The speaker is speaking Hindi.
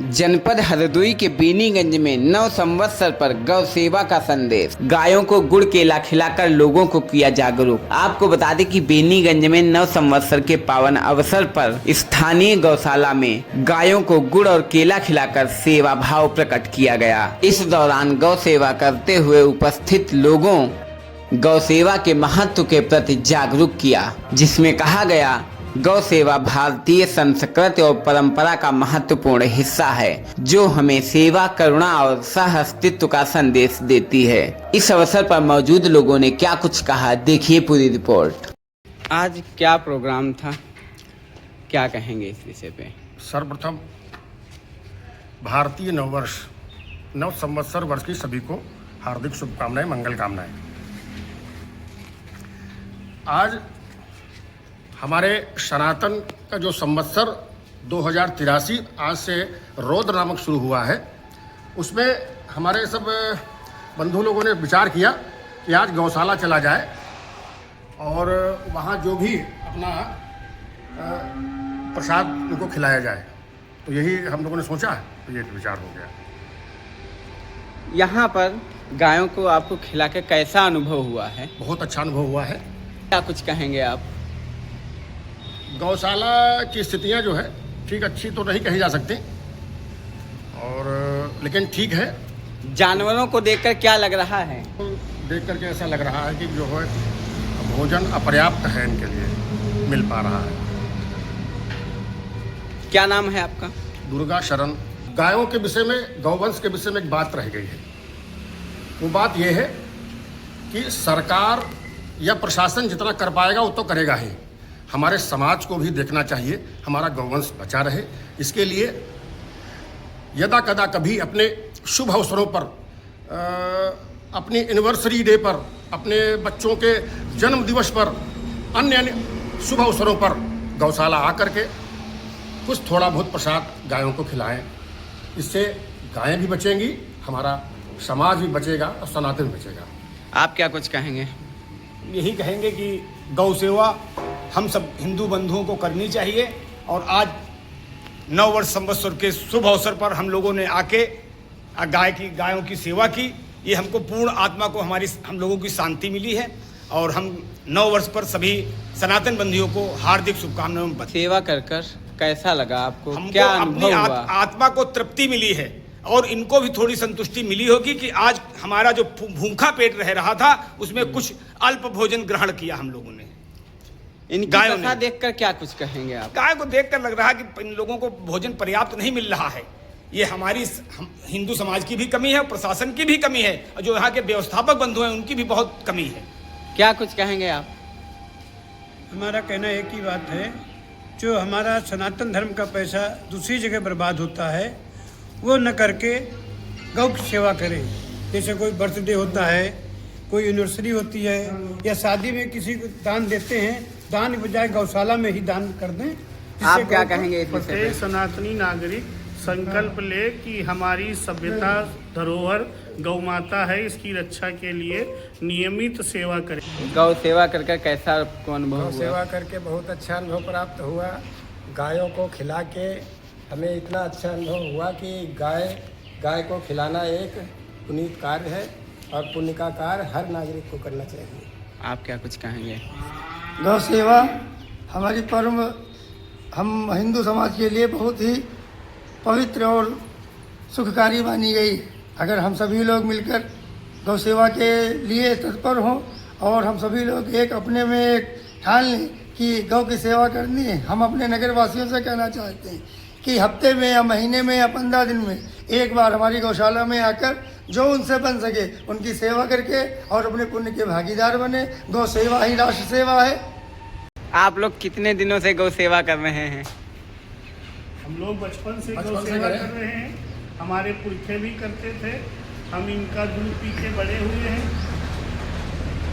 जनपद हरदोई के बेनीगंज में नव संवत्सर पर गौ सेवा का संदेश। गायों को गुड़ केला खिलाकर लोगों को किया जागरूक। आपको बता दें कि बेनीगंज में नव संवत्सर के पावन अवसर पर स्थानीय गौशाला में गायों को गुड़ और केला खिलाकर सेवा भाव प्रकट किया गया। इस दौरान गौ सेवा करते हुए उपस्थित लोगों गौ सेवा के महत्व के प्रति जागरूक किया, जिसमें कहा गया गौ सेवा भारतीय संस्कृति और परंपरा का महत्वपूर्ण हिस्सा है, जो हमें सेवा, करुणा और सह अस्तित्व का संदेश देती है। इस अवसर पर मौजूद लोगों ने क्या कुछ कहा, देखिए पूरी रिपोर्ट। आज क्या प्रोग्राम था, क्या कहेंगे इस विषय पे? सर्वप्रथम भारतीय नववर्ष नव संवत्सर वर्ष की सभी को हार्दिक शुभकामनाएं, मंगल कामनाएं। आज हमारे सनातन का जो संवत्सर 2083 आज से रौद्र नामक शुरू हुआ है, उसमें हमारे सब बंधु लोगों ने विचार किया कि आज गौशाला चला जाए और वहाँ जो भी अपना प्रसाद उनको खिलाया जाए। तो यही हम लोगों ने सोचा, तो ये विचार हो गया। यहाँ पर गायों को आपको खिला के कैसा अनुभव हुआ है? बहुत अच्छा अनुभव हुआ है। क्या कुछ कहेंगे आप? गौशाला की स्थितियाँ जो है ठीक अच्छी तो नहीं कही जा सकती, और लेकिन ठीक है। जानवरों को देखकर क्या लग रहा है? देख करके ऐसा लग रहा है कि जो है भोजन अपर्याप्त है, इनके लिए मिल पा रहा है। क्या नाम है आपका? दुर्गा शरण। गायों के विषय में, गौवंश के विषय में एक बात रह गई है। वो बात यह है कि सरकार या प्रशासन जितना कर पाएगा वो तो करेगा ही। हमारे समाज को भी देखना चाहिए हमारा गौवंश बचा रहे। इसके लिए यदा कदा कभी अपने शुभ अवसरों पर, अपनी एनिवर्सरी डे पर, अपने बच्चों के जन्म दिवस पर, अन्य शुभ अवसरों पर गौशाला आकर के कुछ थोड़ा बहुत प्रसाद गायों को खिलाएं। इससे गायें भी बचेंगी, हमारा समाज भी बचेगा और सनातन भी बचेगा। आप क्या कुछ कहेंगे? यही कहेंगे कि गौ सेवा हम सब हिंदू बंधुओं को करनी चाहिए, और आज नव वर्ष संवत्सर के शुभ अवसर पर हम लोगों ने आके गायों की सेवा की। ये हमको पूर्ण आत्मा को हम लोगों की शांति मिली है, और हम नव वर्ष पर सभी सनातन बंधुओं को हार्दिक शुभकामनाएं। सेवा कर कैसा लगा आपको? हमको क्या अपनी आत्मा को तृप्ति मिली है, और इनको भी थोड़ी संतुष्टि मिली होगी कि आज हमारा जो भूखा पेट रह रहा था उसमें कुछ अल्प भोजन ग्रहण किया हम लोगों ने। इन गायों को देखकर क्या कुछ कहेंगे आप? गाय को देखकर लग रहा है कि इन लोगों को भोजन पर्याप्त नहीं मिल रहा है। ये हमारी हिंदू समाज की भी कमी है, प्रशासन की भी कमी है, और जो यहाँ के व्यवस्थापक बंधु हैं उनकी भी बहुत कमी है। क्या कुछ कहेंगे आप? हमारा कहना एक ही बात है, जो हमारा सनातन धर्म का पैसा दूसरी जगह बर्बाद होता है वो न करके गौ की सेवा करें। जैसे कोई बर्थडे होता है, कोई एनिवर्सरी होती है, या शादी में किसी को दान देते हैं, दान की बजाय गौशाला में ही दान कर दें। आप क्या कहेंगे? प्रत्येक सनातनी नागरिक संकल्प ले कि हमारी सभ्यता धरोहर गौ माता है, इसकी रक्षा के लिए नियमित सेवा करें। गौ सेवा करके कैसा आपको अनुभव हुआ? सेवा करके बहुत अच्छा अनुभव प्राप्त हुआ। गायों को खिला के हमें इतना अच्छा अनुभव हुआ कि गाय को खिलाना एक पुनीत कार्य है, और पुण्य का कार्य हर नागरिक को करना चाहिए। आप क्या कुछ कहेंगे? गौ सेवा हमारी परम, हम हिंदू समाज के लिए बहुत ही पवित्र और सुखकारी मानी गई। अगर हम सभी लोग मिलकर गौ सेवा के लिए तत्पर हों, और हम सभी लोग एक अपने में एक ठान लें कि गौ की सेवा करनी है। हम अपने नगर वासियों से कहना चाहते हैं कि हफ्ते में या महीने में या 15 दिन में एक बार हमारी गौशाला में आकर जो उनसे बन सके उनकी सेवा करके और अपने पुण्य के भागीदार बने। गौ सेवा ही राष्ट्र सेवा है। आप लोग कितने दिनों से गौ सेवा कर रहे हैं? हम लोग बचपन से गौ सेवा कर रहे हैं, हमारे पुरखे भी करते थे, हम इनका दूध पी के बड़े हुए हैं।